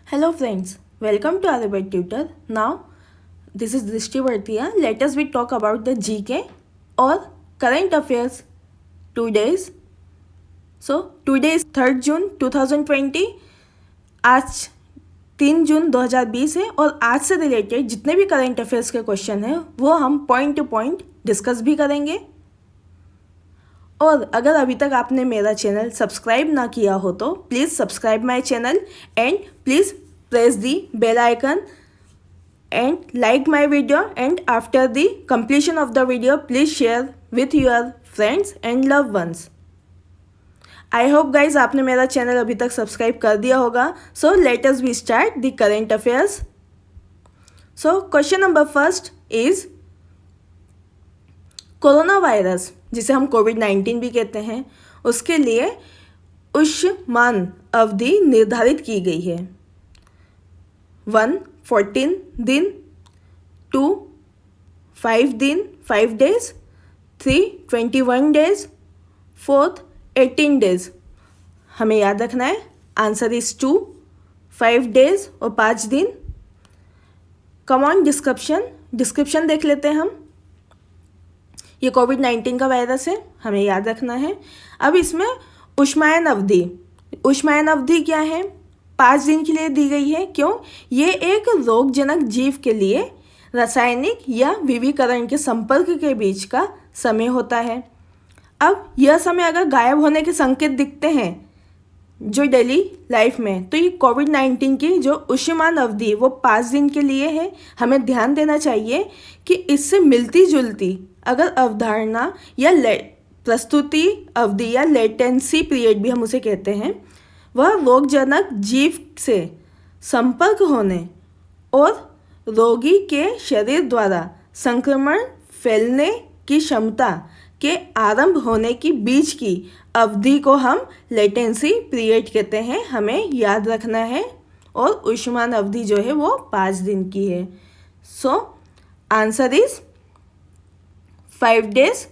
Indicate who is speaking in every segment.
Speaker 1: Hello friends, welcome to Alibet Tutor. Now, this is Drishti Bhartiya. Let us we talk about the GK or current affairs. Today's today is 3rd June 2020. आज 3 जून 2020 है और आज से related जितने भी current affairs के question हैं वो हम पॉइंट टू पॉइंट डिस्कस भी करेंगे। और अगर अभी तक आपने मेरा चैनल सब्सक्राइब ना किया हो तो please subscribe my channel and please press the bell icon and like my video and after the completion of the video please share with your friends and love ones. I hope guys आपने मेरा channel अभी तक subscribe कर दिया होगा। So let us we start the current affairs. So question number first is corona virus, जिसे हम कोविड-19 भी कहते हैं, उसके लिए उष्मान अवधि निर्धारित की गई है। 1 14 दिन, 2 5 दिन 5 डेज, 3 21 डेज, 4 18 डेज। हमें याद रखना है आंसर इज 2 5 डेज और 5 दिन। कम ऑन डिस्क्रिप्शन देख लेते हैं हम। ये कोविड-19 का वायरस है, हमें याद रखना है। अब इसमें उष्मायन अवधि क्या है? 5 दिन के लिए दी गई है। क्यों? ये एक रोगजनक जीव के लिए रासायनिक या विविकरण के संपर्क के बीच का समय होता है। अब यह समय अगर गायब होने के संकेत दिखते हैं जो डेली लाइफ में, तो ये कोविड-19 की जो उष्मायन अवधि वो 5 दिन के लिए है। हमें ध्यान देना चाहिए कि इससे मिलती जुलती अगर अवधारणा या प्रस्तुति अवधि या लेटेंसी पीरियड भी हम उसे कहते हैं, वह रोगजनक जीव से संपर्क होने और रोगी के शरीर द्वारा संक्रमण फैलने की क्षमता के आरंभ होने की बीच की अवधि को हम लेटेंसी पीरियड कहते हैं। हमें याद रखना है। और उष्मायन अवधि जो है वो 5 दिन की है। सो answer is 5 days.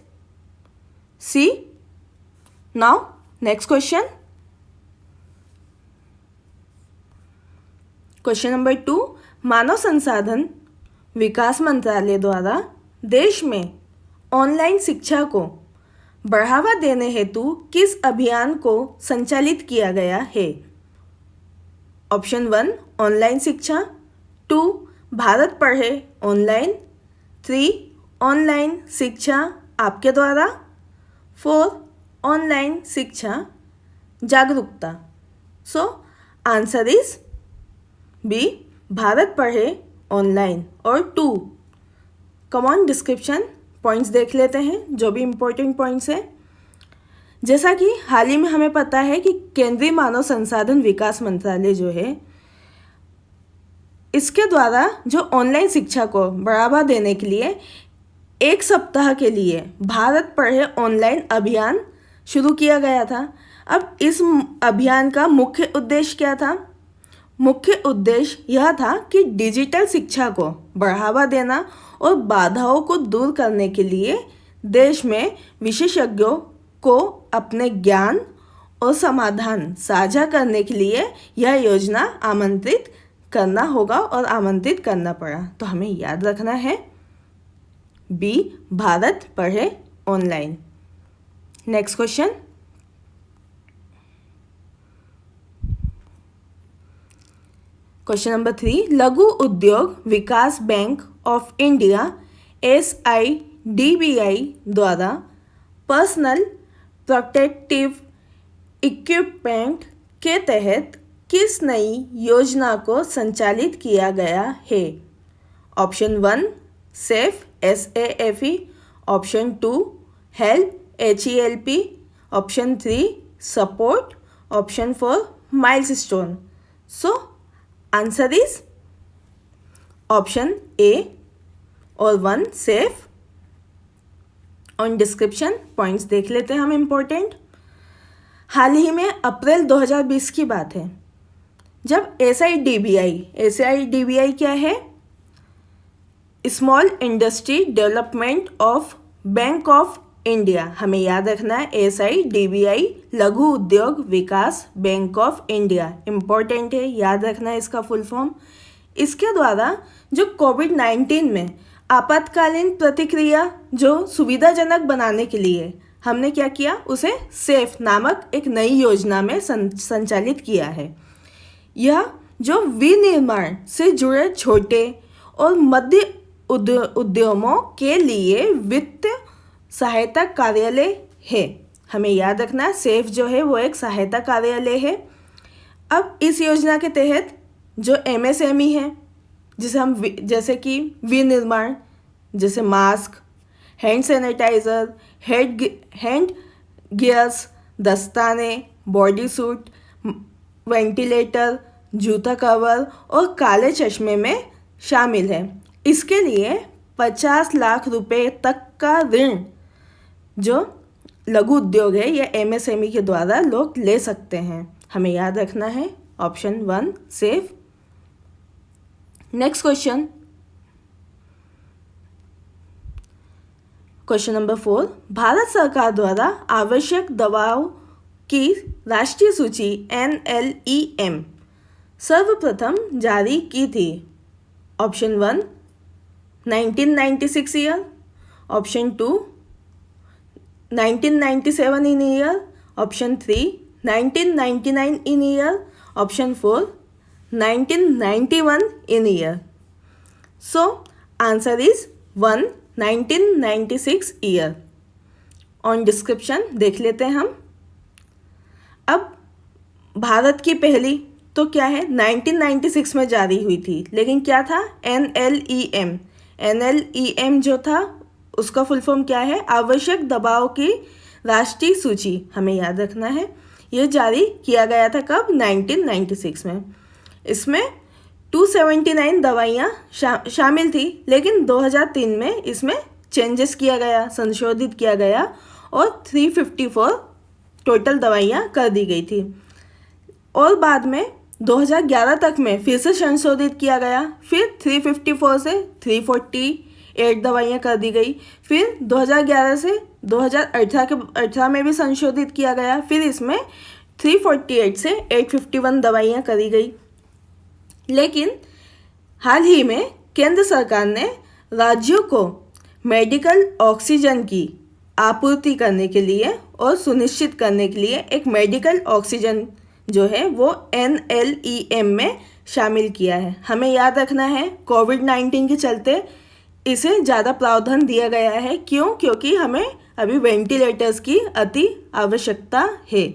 Speaker 1: C. Now next question. Question number 2, मानव संसाधन विकास मंत्रालय द्वारा देश में ऑनलाइन शिक्षा को बढ़ावा देने हेतु किस अभियान को संचालित किया गया है? ऑप्शन 1 ऑनलाइन शिक्षा, 2 भारत पढ़े ऑनलाइन, 3 ऑनलाइन शिक्षा आपके द्वारा, 4 ऑनलाइन शिक्षा जागरूकता। So answer is B Bharat Padhe online और 2। कमॉन डिस्क्रिप्शन पॉइंट्स देख लेते हैं जो भी इम्पोर्टेंट पॉइंट्स है। जैसा कि हाल ही में हमें पता है कि केंद्रीय मानव संसाधन विकास मंत्रालय जो है, इसके द्वारा जो ऑनलाइन शिक्षा को बढ़ावा देने के लिए 1 सप्ताह के लिए भारत पढ़े ऑनलाइन अभियान शुरू किया गया था। अब इस अभियान का मुख्य उद्देश्य क्या था? मुख्य उद्देश्य यह था कि डिजिटल शिक्षा को बढ़ावा देना और बाधाओं को दूर करने के लिए देश में विशेषज्ञों को अपने ज्ञान और समाधान साझा करने के लिए यह योजना आमंत्रित करना होगा और आमंत्रित करना पड़ा। तो हमें याद रखना है B Bharat Padhe online. Next question, question number 3, लघु उद्योग विकास बैंक ऑफ इंडिया SIDBI द्वारा पर्सनल प्रोटेक्टिव इक्विपमेंट के तहत किस नई योजना को संचालित किया गया है? Option 1 safe SAFE, option 2 help HELP, option 3 support, option 4 milestone. So answer is option A और 1 सेफ। ऑन डिस्क्रिप्शन पॉइंट्स देख लेते हैं हम इम्पोर्टेंट। हाल ही में अप्रैल 2020 की बात है जब SIDBI क्या है? Small industry development of bank of India, हमें याद रखना है SIDBI, लघु उद्योग विकास बैंक ऑफ इंडिया, इम्पोर्टेंट है, याद रखना है इसका फुल फॉर्म। इसके द्वारा जो कोविड-19 में आपातकालीन प्रतिक्रिया जो सुविधाजनक बनाने के लिए हमने क्या किया, उसे सेफ नामक एक नई योजना में संचालित किया है। यह जो विनिर्माण से जुड़े छोटे और मध्य उद्यमों के लिए वित्त सहायता कार्यालय है, हमें याद रखना है सेफ जो है वो एक सहायता कार्यालय है। अब इस योजना के तहत जो MSME है, जिसे हम जैसे कि विनिर्माण, जैसे mask, hand sanitiser, hand gears, दस्ताने, बॉडी सूट, वेंटिलेटर, जूता कवर और काले चश्मे में शामिल है। इसके लिए 50 लाख रुपए तक का ऋण जो लघु उद्योग है या MSME के द्वारा लोग ले सकते हैं, हमें याद रखना है option 1 safe. Next question, question number 4, Bharat सरकार द्वारा आवश्यक दवाओं की राष्ट्रीय सूची NLEM सर्वप्रथम जारी की थी। Option 1 1996 year, option 2 1997 in year, option 3 1999 in year, option 4 1991 in year. So answer is 1 1996 year. On description देख लेते हैं हम। अब भारत की पहली तो क्या है 1996 में जारी हुई थी, लेकिन क्या था NLEM जो था उसका फुल फॉर्म क्या है, आवश्यक दवाओं की राष्ट्रीय सूची, हमें याद रखना है। ये जारी किया गया था कब, 1996 में। इसमें 279 दवाइयाँ शामिल थी, लेकिन 2003 में इसमें चेंजेस किया गया, संशोधित किया गया और 354 टोटल दवाइयाँ कर दी गई थी। और बाद में 2011 तक में फिर से संशोधित किया गया, फिर 354 से 348 दवाइयाँ कर दी गई, फिर 2011 से 2018 में भी संशोधित किया गया, फिर इसमें 348 से 851 दवाइयाँ करी गई। लेकिन हाल ही में केंद्र सरकार ने राज्यों को मेडिकल ऑक्सीजन की आपूर्ति करने के लिए और सुनिश्चित करने के लिए एक मेडिकल ऑक्सीजन जो है वो NLEM में शामिल किया है। हमें याद रखना है कोविड-19 के चलते इसे ज़्यादा प्रावधान दिया गया है। क्यों? क्योंकि हमें अभी वेंटिलेटर्स की अति आवश्यकता है।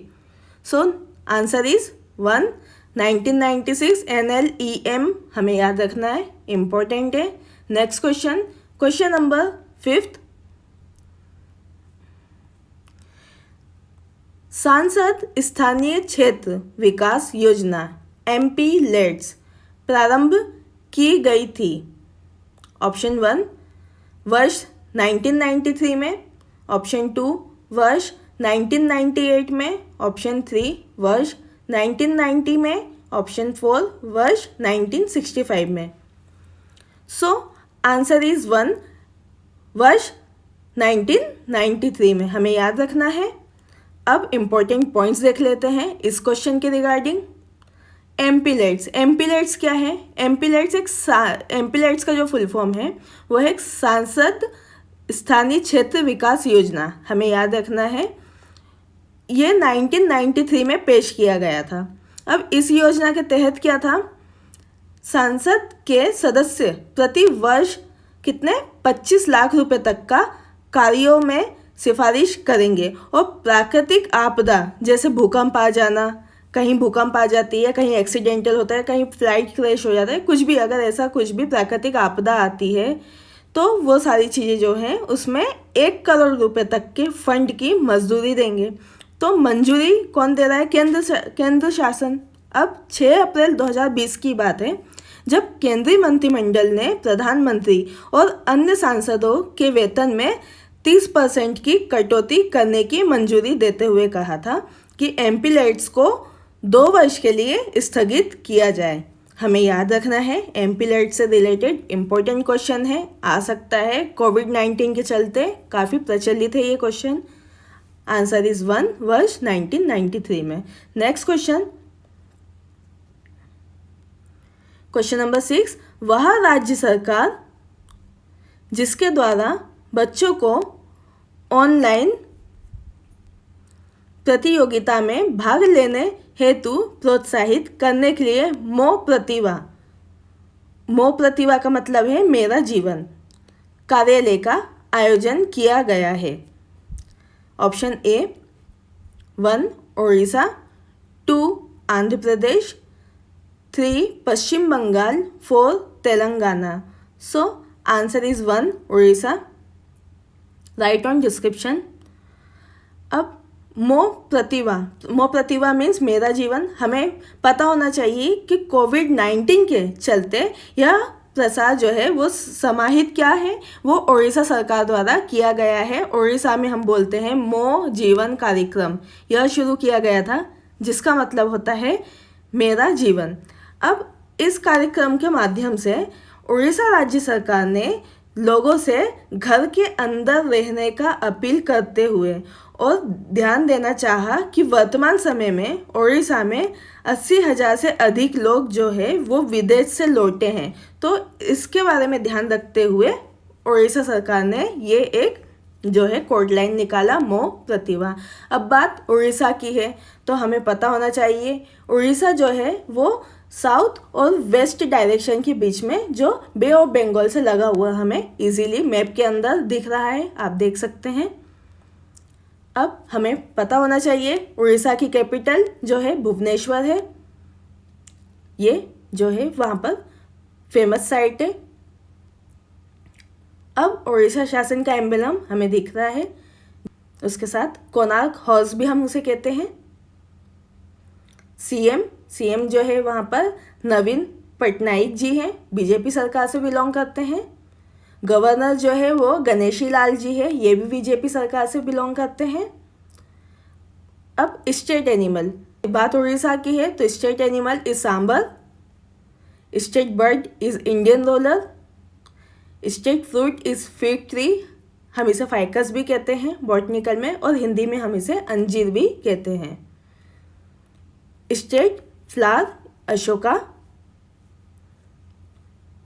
Speaker 1: सो आंसर इज 1 1996 NLEM, हमें याद रखना है, इम्पोर्टेंट है। नेक्स्ट क्वेश्चन, क्वेश्चन नंबर 5, सांसद स्थानीय क्षेत्र विकास योजना MP-LEDS प्रारंभ की गई थी। ऑप्शन 1 वर्ष 1993 में, ऑप्शन 2 वर्ष 1998 में, ऑप्शन 3 वर्ष 1990 में, ऑप्शन 4 वर्ष 1965 में। सो आंसर इज 1 वर्ष 1993 में, हमें याद रखना है। अब इम्पोर्टेंट पॉइंट्स देख लेते हैं इस क्वेश्चन के रिगार्डिंग। MP-LEDS क्या है? MP-LEDS का जो फुल फॉर्म है वो है सांसद स्थानीय क्षेत्र विकास योजना, हमें याद रखना है। ये 1993 में पेश किया गया था। अब इस योजना के तहत क्या था, सांसद के सदस्य प्रति वर्ष कितने 25 लाख रुपए तक का कार्यों में सिफारिश करेंगे और प्राकृतिक आपदा जैसे भूकंप आ जाना, कहीं भूकंप आ जाती है, कहीं एक्सीडेंटल होता है, कहीं फ्लाइट क्रैश हो जाता है, कुछ भी अगर ऐसा कुछ भी प्राकृतिक आपदा आती है तो वो सारी चीज़ें जो हैं उसमें 1 करोड़ रुपए तक के फंड की मंजूरी देंगे। तो मंजूरी कौन दे रहा है? केंद्र शासन। अब 6 अप्रैल 2020 की बात है जब केंद्रीय मंत्रिमंडल ने प्रधानमंत्री और अन्य सांसदों के वेतन में 30% की कटौती करने की मंजूरी देते हुए कहा था कि MP-LEDS को 2 वर्ष के लिए स्थगित किया जाए। हमें याद रखना है एमपी-लेट से रिलेटेड इम्पोर्टेंट क्वेश्चन है, आ सकता है कोविड-19 के चलते काफ़ी प्रचलित है ये क्वेश्चन। आंसर इज 1 वर्ष 1993 में। नेक्स्ट क्वेश्चन, क्वेश्चन नंबर 6, वह राज्य सरकार जिसके द्वारा बच्चों को ऑनलाइन प्रतियोगिता में भाग लेने हेतु प्रोत्साहित करने के लिए मो प्रतिभा का मतलब है मेरा जीवन कार्यालय का आयोजन किया गया है। Option A 1 Orissa, 2 Andhra Pradesh, 3 Paschim Bengal, 4 Telangana. So answer is 1 Orissa. Write on description. अब मो प्रतिभा मीन्स मेरा जीवन। हमें पता होना चाहिए कि कोविड-19 के चलते यह प्रसार जो है वो समाहित क्या है, वो उड़ीसा सरकार द्वारा किया गया है। उड़ीसा में हम बोलते हैं मो जीवन कार्यक्रम, यह शुरू किया गया था जिसका मतलब होता है मेरा जीवन। अब इस कार्यक्रम के माध्यम से उड़ीसा राज्य सरकार ने लोगों से घर के अंदर रहने का अपील करते हुए और ध्यान देना चाहा कि वर्तमान समय में उड़ीसा में 80,000 से अधिक लोग जो है वो विदेश से लौटे हैं। तो इसके बारे में ध्यान रखते हुए उड़ीसा सरकार ने ये एक जो है कोड लाइन निकाला, मो प्रतिभा। अब बात उड़ीसा की है तो हमें पता होना चाहिए उड़ीसा जो है वो साउथ और वेस्ट डायरेक्शन के बीच में जो बे ऑफ बंगाल से लगा हुआ हमें इजीली मैप के अंदर दिख रहा है, आप देख सकते हैं। अब हमें पता होना चाहिए उड़ीसा की कैपिटल जो है भुवनेश्वर है, ये जो है वहाँ पर फेमस साइट है। अब उड़ीसा शासन का एम्बलम हमें दिख रहा है, उसके साथ कोणार्क हॉर्स भी हम उसे कहते हैं। सीएम जो है वहाँ पर नवीन पटनायक जी हैं, बीजेपी सरकार से बिलोंग करते हैं। गवर्नर जो है वो गणेशी लाल जी है, ये भी बीजेपी सरकार से बिलोंग करते हैं। अब स्टेट एनिमल, बात उड़ीसा की है तो state animal is sambar, state bird is Indian roller, state fruit is fig tree, हम इसे फाइकस भी कहते हैं बॉटनिकल में, और हिंदी में हम इसे अंजीर भी कहते हैं। State flower Ashoka.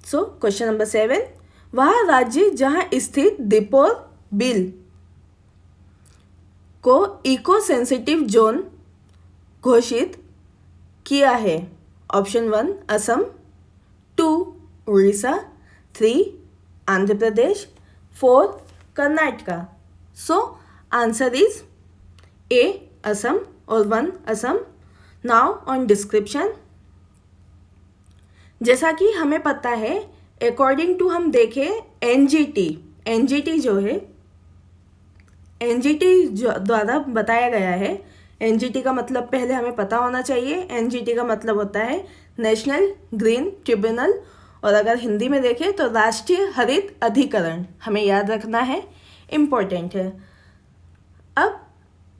Speaker 1: सो क्वेश्चन नंबर 7, वह राज्य जहां स्थित दीपोर बिल को इको सेंसिटिव जोन घोषित किया है। Option 1 Assam, 2 Orissa, 3 Andhra Pradesh, 4 Karnataka. So answer is a Assam और 1 असम। नाउ ऑन डिस्क्रिप्शन, जैसा कि हमें पता है अकॉर्डिंग टू हम देखें एनजीटी जो है एनजीटी द्वारा बताया गया है। एनजीटी का मतलब पहले हमें पता होना चाहिए, एनजीटी का मतलब होता है नेशनल ग्रीन ट्रिब्यूनल, और अगर हिंदी में देखें तो राष्ट्रीय हरित अधिकरण, हमें याद रखना है, इम्पोर्टेंट है। अब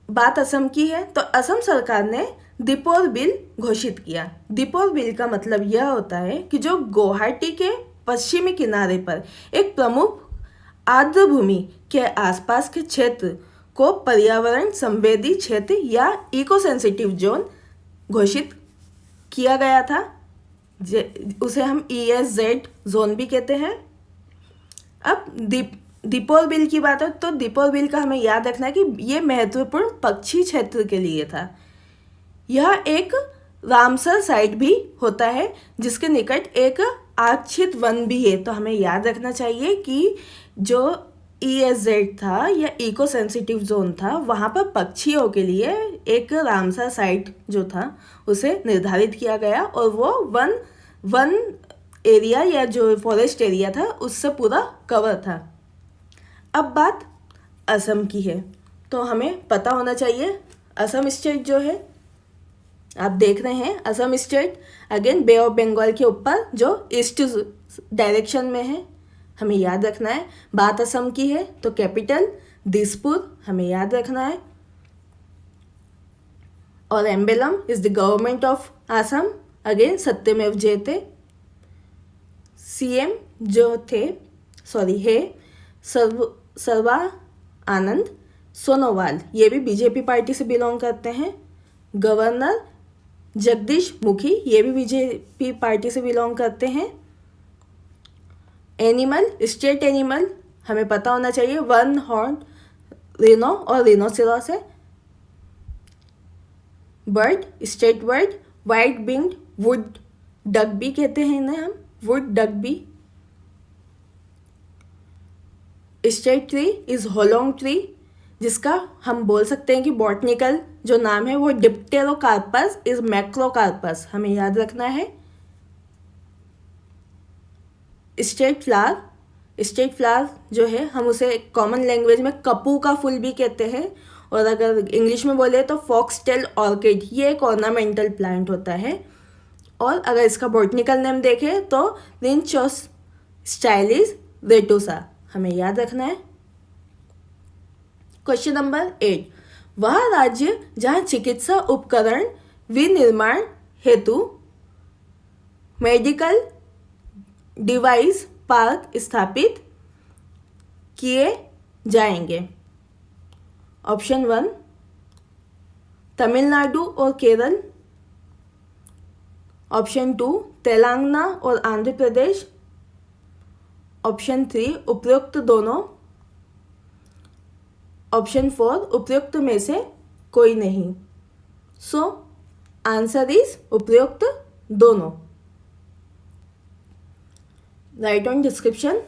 Speaker 1: बात असम की है तो असम सरकार ने दीपोर बिल घोषित किया। दीपोर बिल का मतलब यह होता है कि जो गुवाहाटी के पश्चिमी किनारे पर एक प्रमुख आर्द्र भूमि के आसपास के क्षेत्र को पर्यावरण संवेदी क्षेत्र या इको सेंसिटिव जोन घोषित किया गया था, उसे हम ESZ जोन भी कहते हैं। अब दीपोर बिल की बात है तो दीपोर बिल का हमें याद रखना है कि ये महत्वपूर्ण पक्षी क्षेत्र के लिए था। यह एक रामसर साइट भी होता है जिसके निकट एक आरक्षित वन भी है, तो हमें याद रखना चाहिए कि जो ESZ था या इको सेंसिटिव जोन था वहाँ पर पक्षियों के लिए एक रामसर साइट जो था उसे निर्धारित किया गया, और वो वन एरिया या जो फॉरेस्ट एरिया था उससे पूरा कवर था। अब बात असम की है तो हमें पता होना चाहिए असम स्टेट जो है, आप देख रहे हैं Assam state again bay of Bengal के ऊपर जो ईस्ट डायरेक्शन में है, हमें याद रखना है। बात असम की है तो कैपिटल दिसपुर हमें याद रखना है, और emblem is the government of Assam. Again सत्यमेव जयते। सीएम जो थे है सर्वा आनंद सोनोवाल, ये भी बीजेपी पार्टी से बिलोंग करते हैं। गवर्नर जगदीश मुखी, ये भी बीजेपी पार्टी से बिलोंग करते हैं। एनिमल, स्टेट एनिमल हमें पता होना चाहिए, वन हॉर्न रिनो और रिनोसेरॉस है। Bird, state bird white winged wood duck भी कहते हैं इन्हें हम, वुड डक भी। State tree is Hollong tree, जिसका हम बोल सकते हैं कि बॉटनिकल जो नाम है वो डिप्टेरोकार्पस इज मैक्रोकार्पस, हमें याद रखना है। स्टेट फ्लावर जो है हम उसे कॉमन लैंग्वेज में कपू का फूल भी कहते हैं, और अगर इंग्लिश में बोले तो फॉक्सटेल ऑर्किड, ये एक ऑर्नामेंटल प्लांट होता है। और अगर इसका बॉटनिकल नेम देखें तो रिंचोस स्टाइलिस रेटोसा, हमें याद रखना है। क्वेश्चन नंबर 8, वह राज्य जहां चिकित्सा उपकरण विनिर्माण हेतु मेडिकल डिवाइस पार्क स्थापित किए जाएंगे। ऑप्शन 1 तमिलनाडु और केरल। ऑप्शन 2 तेलंगाना और आंध्र प्रदेश। ऑप्शन 3 उपयुक्त दोनों। ऑप्शन 4 उपयुक्त में से कोई नहीं। सो आंसर इज उपयुक्त दोनों। Right on description.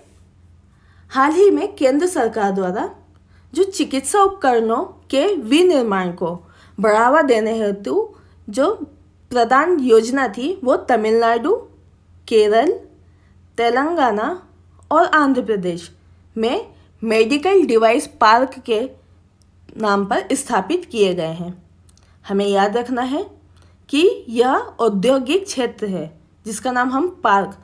Speaker 1: हाल ही में केंद्र सरकार द्वारा जो चिकित्सा उपकरणों के विनिर्माण को बढ़ावा देने हेतु जो प्रदान योजना थी वो तमिलनाडु, केरल, तेलंगाना और आंध्र प्रदेश में मेडिकल डिवाइस पार्क के नाम पर स्थापित किए गए हैं। हमें याद रखना है कि यह औद्योगिक क्षेत्र है जिसका नाम हम पार्क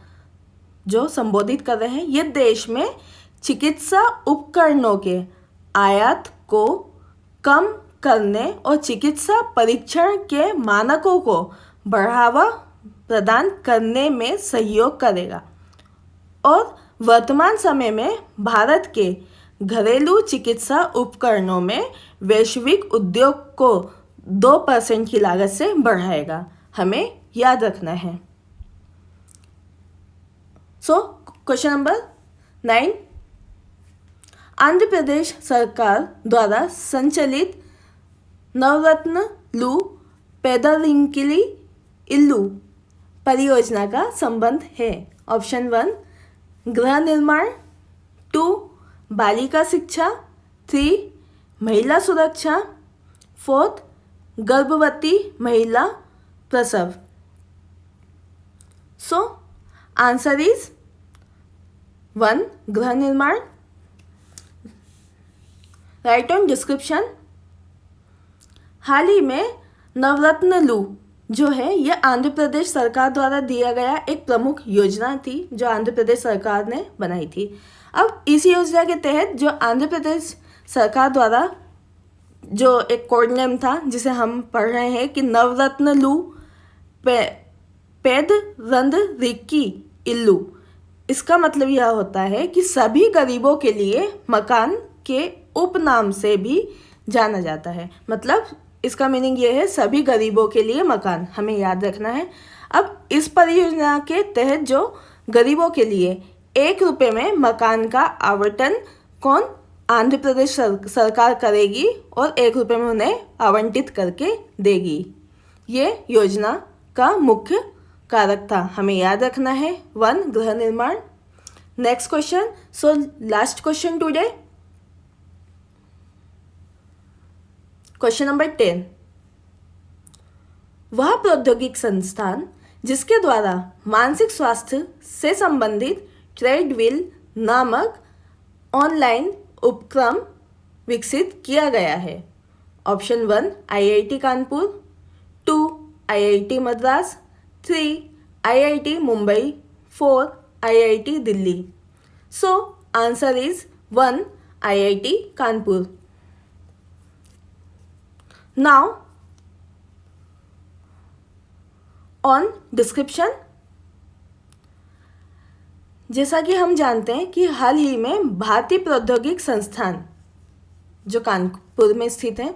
Speaker 1: जो संबोधित कर रहे हैं, यह देश में चिकित्सा उपकरणों के आयात को कम करने और चिकित्सा परीक्षण के मानकों को बढ़ावा प्रदान करने में सहयोग करेगा और वर्तमान समय में भारत के घरेलू चिकित्सा उपकरणों में वैश्विक उद्योग को 2% की लागत से बढ़ाएगा। हमें याद रखना है। सो क्वेश्चन नंबर 9, आंध्र प्रदेश सरकार द्वारा संचालित नवरत्न लू पेदरिंकिली इल्लू परियोजना का संबंध है। ऑप्शन 1 गृह निर्माण, 2 बालिका शिक्षा, 3 महिला सुरक्षा, 4 गर्भवती महिला प्रसव। सो आंसर इज 1 गृह निर्माण। Right on description. हाल ही में नवरत्न लू जो है यह आंध्र प्रदेश सरकार द्वारा दिया गया एक प्रमुख योजना थी जो आंध्र प्रदेश सरकार ने बनाई थी। अब इस योजना के तहत जो आंध्र प्रदेश सरकार द्वारा जो एक कोड नेम था जिसे हम पढ़ रहे हैं कि नवरत्न लू पेदरिंकिली इल्लू, इसका मतलब यह होता है कि सभी गरीबों के लिए मकान के उपनाम से भी जाना जाता है। मतलब इसका मीनिंग ये है सभी गरीबों के लिए मकान, हमें याद रखना है। अब इस परियोजना के तहत जो गरीबों के लिए 1 रुपये में मकान का आवंटन कौन आंध्र प्रदेश सरकार करेगी और 1 रुपये में उन्हें आवंटित करके देगी। ये योजना का मुख्य कारक था, हमें याद रखना है 1 गृह निर्माण। Next question, so last question today, question number 10, वह प्रौद्योगिक संस्थान जिसके द्वारा मानसिक स्वास्थ्य से संबंधित ट्रेडविल नामक ऑनलाइन उपक्रम विकसित किया गया है। Option 1 IIT Kanpur, 2 IIT Madras, 3 IIT Mumbai, 4 IIT Delhi. So answer is 1 IIT Kanpur. Now, on description. जैसा कि हम जानते हैं कि हाल ही में भारतीय प्रौद्योगिक संस्थान जो कानपुर में स्थित है,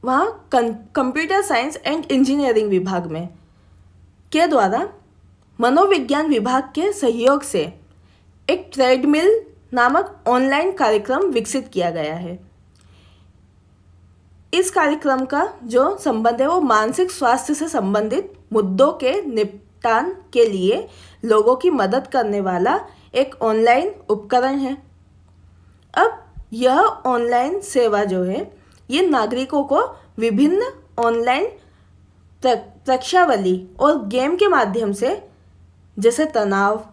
Speaker 1: वहाँ कंप्यूटर साइंस एंड इंजीनियरिंग विभाग में के द्वारा मनोविज्ञान विभाग के सहयोग से एक ट्रेडमिल नामक ऑनलाइन कार्यक्रम विकसित किया गया है। इस कार्यक्रम का जो संबंध है वो मानसिक स्वास्थ्य से संबंधित मुद्दों के निपटान के लिए लोगों की मदद करने वाला एक ऑनलाइन उपकरण है। अब यह ऑनलाइन सेवा जो है ये नागरिकों को विभिन्न ऑनलाइन प्रक्षावली और गेम के माध्यम से जैसे तनाव,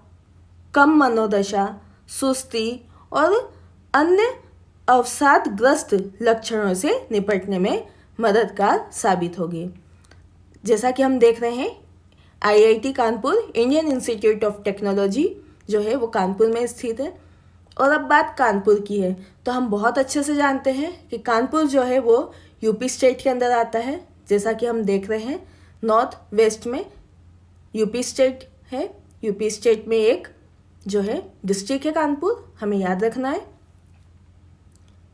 Speaker 1: कम मनोदशा, सुस्ती और अन्य अवसादग्रस्त लक्षणों से निपटने में मददगार साबित होगी। जैसा कि हम देख रहे हैं IIT Kanpur, Indian institute of technology जो है वो कानपुर में स्थित है। और अब बात कानपुर की है तो हम बहुत अच्छे से जानते हैं कि कानपुर जो है वो यूपी स्टेट के अंदर आता है। जैसा कि हम देख रहे हैं नॉर्थ वेस्ट में यूपी स्टेट है। यूपी स्टेट में एक जो है डिस्ट्रिक्ट है कानपुर, हमें याद रखना है।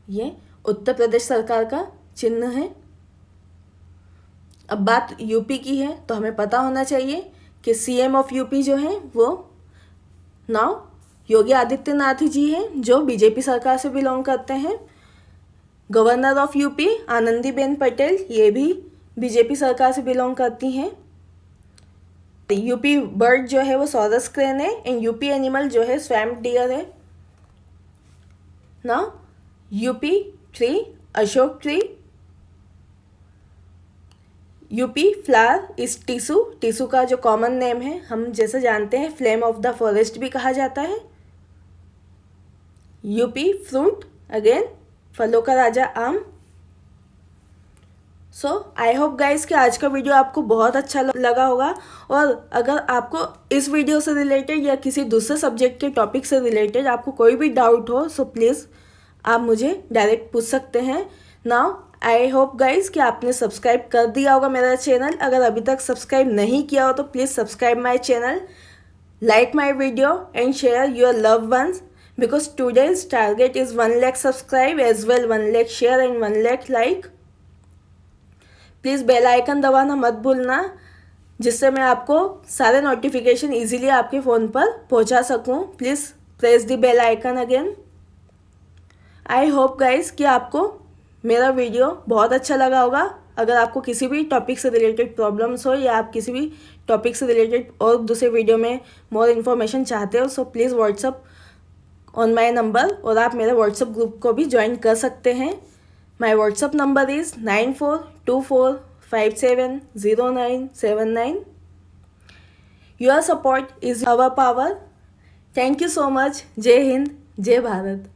Speaker 1: ये उत्तर प्रदेश सरकार का चिन्ह है। अब बात यूपी की है तो हमें पता होना चाहिए कि CM ऑफ यूपी जो है वो नाउ योगी आदित्यनाथ जी हैं जो बीजेपी सरकार से बिलोंग करते हैं। Governor of UP Anandiben Patel, ये भी बीजेपी सरकार से बिलोंग करती हैं। यूपी बर्ड जो है वो सॉरस क्रेन है एंड यूपी एनिमल जो है स्वैम्प डियर है। Now UP tree Ashok tree. UP flower is tissue. Tissue का जो कॉमन नेम है हम जैसे जानते हैं फ्लेम ऑफ द फॉरेस्ट भी कहा जाता है। यूपी फ्रूट, अगेन फलों का राजा आम। सो आई होप गाइस कि आज का वीडियो आपको बहुत अच्छा लगा होगा। और अगर आपको इस वीडियो से रिलेटेड या किसी दूसरे सब्जेक्ट के टॉपिक से रिलेटेड आपको कोई भी डाउट हो सो प्लीज़ आप मुझे डायरेक्ट पूछ सकते हैं। नाउ आई होप गाइस कि आपने सब्सक्राइब कर दिया होगा मेरा चैनल। अगर अभी तक सब्सक्राइब नहीं किया हो तो please subscribe my channel, like my video and share your love ones because today's target is 1 lakh subscribe as well 1 lakh share and 1 lakh like। Please bell icon दबाना मत भूलना जिससे मैं आपको सारे नोटिफिकेशन इजीली आपके फ़ोन पर पहुंचा सकूं। Please press the bell icon again. I hope guys कि आपको मेरा वीडियो बहुत अच्छा लगा होगा। अगर आपको किसी भी टॉपिक से रिलेटेड प्रॉब्लम्स हो या आप किसी भी टॉपिक से रिलेटेड और दूसरे वीडियो में मोर इन्फॉर्मेशन चाहते हो so please WhatsApp on my number और आप मेरे व्हाट्सअप ग्रुप को भी ज्वाइन कर सकते हैं। My WhatsApp number is 9424570979। Your support is our power. Thank you so much. Jai Hind, जय भारत।